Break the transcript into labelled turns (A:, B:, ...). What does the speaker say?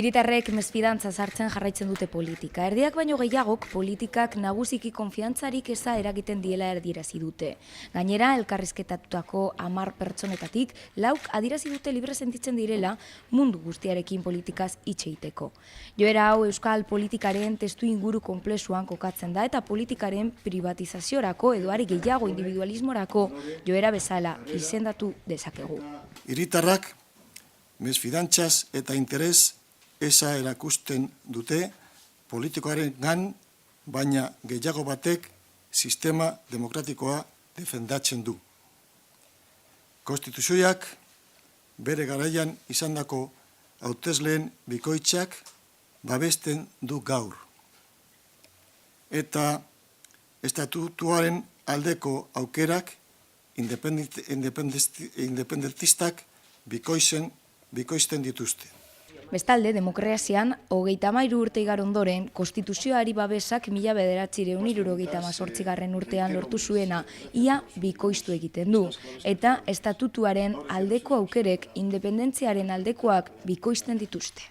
A: Hiritarrek mesfidantza sartzen jarraitzen dute politika. Erdiak baino gehiagok politikak nagusiki konfiantzarik eza eragiten diela erdirazi dute. Gainera, elkarrizketatutako 10 pertsonetatik 4 adirazi dute libre sentitzen direla mundu guztiarekin politikaz hitz egiteko. Joera hau euskal politikaren testu inguru konplexuan kokatzen da eta politikaren privatizaziorako edo are gehiago individualismorako joera bezala izendatu dezakegu.
B: Hiritarrak mesfidantzaz eta interes eza erakusten dute politikoaren gan, baina gehiago batek sistema demokratikoa defendatzen du. Konstituzioak bere garaian izandako hautesleen bikoitzak babesten du gaur. Eta estatutuaren aldeko aukerak independentistak bikoizten dituzte.
A: Bestalde, demokrazian, 33 urte igaro ondoren, konstituzioari babesak 1978 urtean lortu zuena, ia bikoiztu egiten du. Eta estatutuaren aldeko aukerek independentziaren aldekoak bikoizten dituzte.